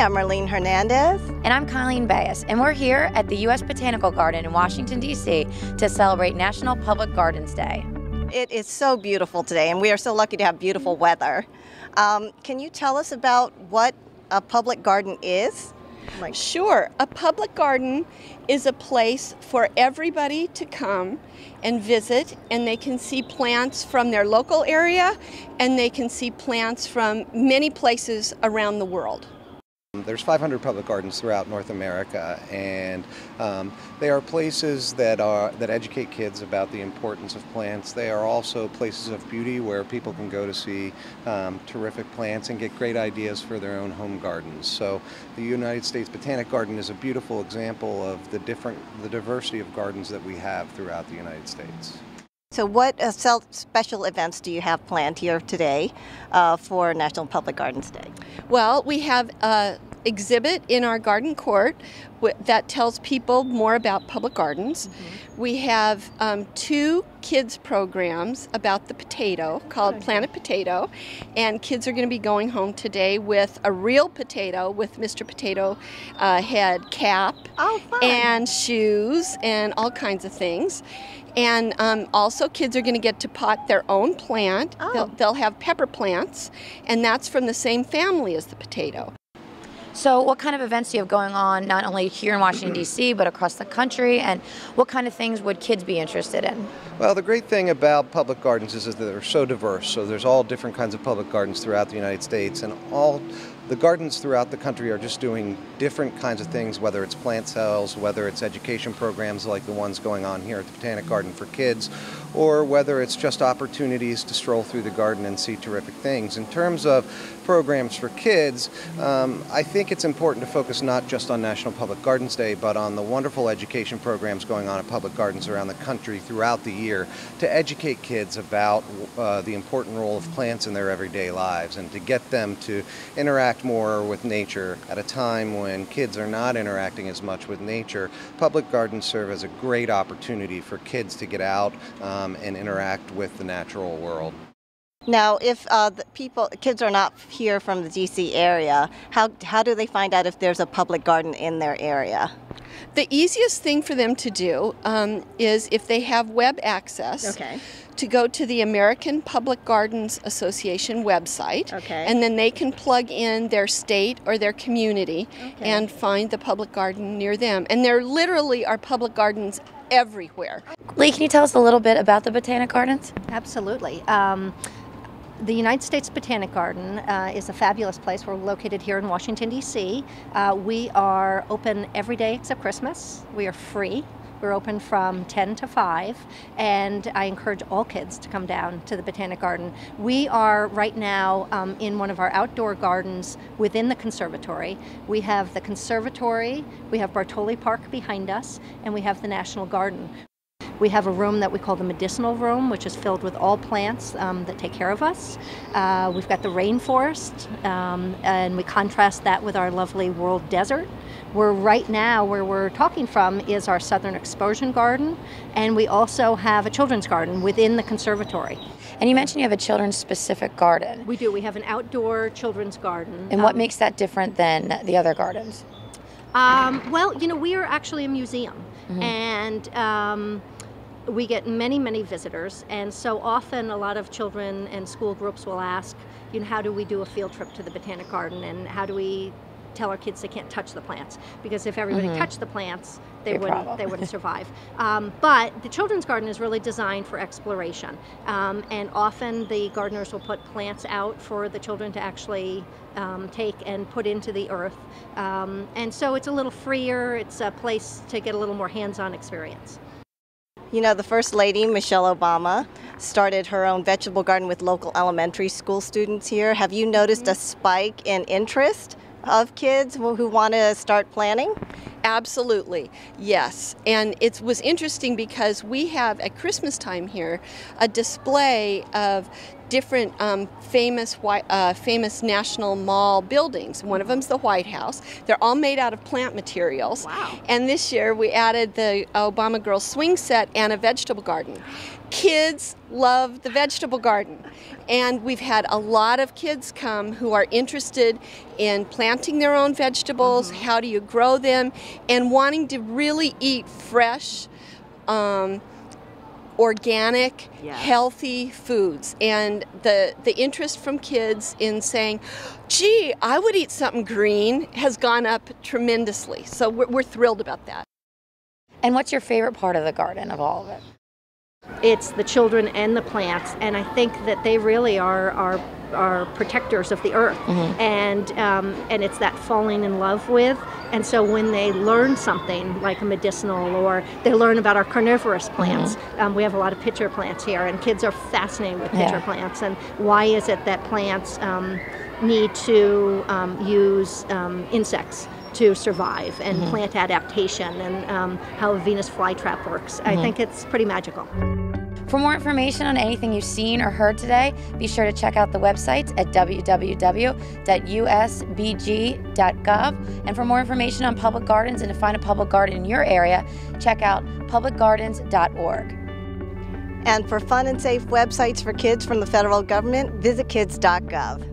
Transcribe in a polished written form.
I'm Marlene Hernandez. And I'm Colleen Bayes, and we're here at the U.S. Botanical Garden in Washington, D.C. to celebrate National Public Gardens Day. It is so beautiful today, and we are so lucky to have beautiful weather. Can you tell us about what a public garden is? Sure. A public garden is a place for everybody to come and visit, and they can see plants from their local area, and they can see plants from many places around the world. There's 500 public gardens throughout North America, and they are places that educate kids about the importance of plants. They are also places of beauty where people can go to see terrific plants and get great ideas for their own home gardens. So the United States Botanic Garden is a beautiful example of the diversity of gardens that we have throughout the United States. So what special events do you have planned here today for National Public Gardens Day? Well, we have an exhibit in our garden court that tells people more about public gardens. Mm-hmm. We have 2 kids programs about the potato called Planet Potato, and kids are going to be going home today with a real potato with Mr. Potato Head cap and shoes and all kinds of things. And also kids are going to get to pot their own plant. They'll have pepper plants, and that's from the same family as the potato. So what kind of events do you have going on, not only here in Washington, D.C., but across the country, and what kind of things would kids be interested in? Well, the great thing about public gardens is that they're so diverse. So there's all different kinds of public gardens throughout the United States, and all the gardens throughout the country are just doing different kinds of things, whether it's plant sales, whether it's education programs like the ones going on here at the Botanic Garden for kids, or whether it's just opportunities to stroll through the garden and see terrific things. In terms of programs for kids, I think it's important to focus not just on National Public Gardens Day, but on the wonderful education programs going on at public gardens around the country throughout the year to educate kids about the important role of plants in their everyday lives and to get them to interact more with nature at a time when kids are not interacting as much with nature. Public gardens serve as a great opportunity for kids to get out and interact with the natural world. Now, if kids are not here from the DC area, how do they find out if there's a public garden in their area? The easiest thing for them to do is, if they have web access, to go to the American Public Gardens Association website, and then they can plug in their state or their community and find the public garden near them. And there literally are public gardens everywhere. Lee, can you tell us a little bit about the Botanic Gardens? Absolutely. The United States Botanic Garden is a fabulous place. We're located here in Washington, D.C. We are open every day except Christmas. We are free. We're open from 10 to 5, and I encourage all kids to come down to the Botanic Garden. We are right now in one of our outdoor gardens within the conservatory. We have the conservatory, we have Bartoli Park behind us, and we have the National Garden. We have a room that we call the Medicinal Room, which is filled with all plants that take care of us. We've got the rainforest, and we contrast that with our lovely world desert. Right now, where we're talking from is our Southern Exposure Garden, and we also have a children's garden within the conservatory. And you mentioned you have a children's specific garden. We do. We have an outdoor children's garden. And what makes that different than the other gardens? Well, we are actually a museum, and we get many, many visitors, and so often a lot of children and school groups will ask, how do we do a field trip to the Botanic Garden, and how do we tell our kids they can't touch the plants? Because if everybody touched the plants, they wouldn't survive. But the children's garden is really designed for exploration, and often the gardeners will put plants out for the children to actually take and put into the earth, and so it's a little freer. It's a place to get a little more hands-on experience. The First Lady, Michelle Obama, started her own vegetable garden with local elementary school students here. Have you noticed a spike in interest of kids who want to start planting? Absolutely, yes. And it was interesting because we have at Christmas time here a display of different famous National Mall buildings. One of them's the White House. They're all made out of plant materials. Wow. And this year we added the Obama Girls swing set and a vegetable garden. Kids love the vegetable garden. And we've had a lot of kids come who are interested in planting their own vegetables, how do you grow them, and wanting to really eat fresh, organic, healthy foods. And the interest from kids in saying, gee, I would eat something green has gone up tremendously. So we're thrilled about that. And what's your favorite part of the garden of all of it? It's the children and the plants, and I think that they really are protectors of the earth, and it's that falling in love with. And so when they learn something like a medicinal, or they learn about our carnivorous plants, we have a lot of pitcher plants here, and kids are fascinated with pitcher plants. And why is it that plants need to use insects to survive, and plant adaptation, and how a Venus flytrap works? I think it's pretty magical. For more information on anything you've seen or heard today, be sure to check out the websites at www.usbg.gov. And for more information on public gardens and to find a public garden in your area, check out publicgardens.org. And for fun and safe websites for kids from the federal government, visit Kids.gov.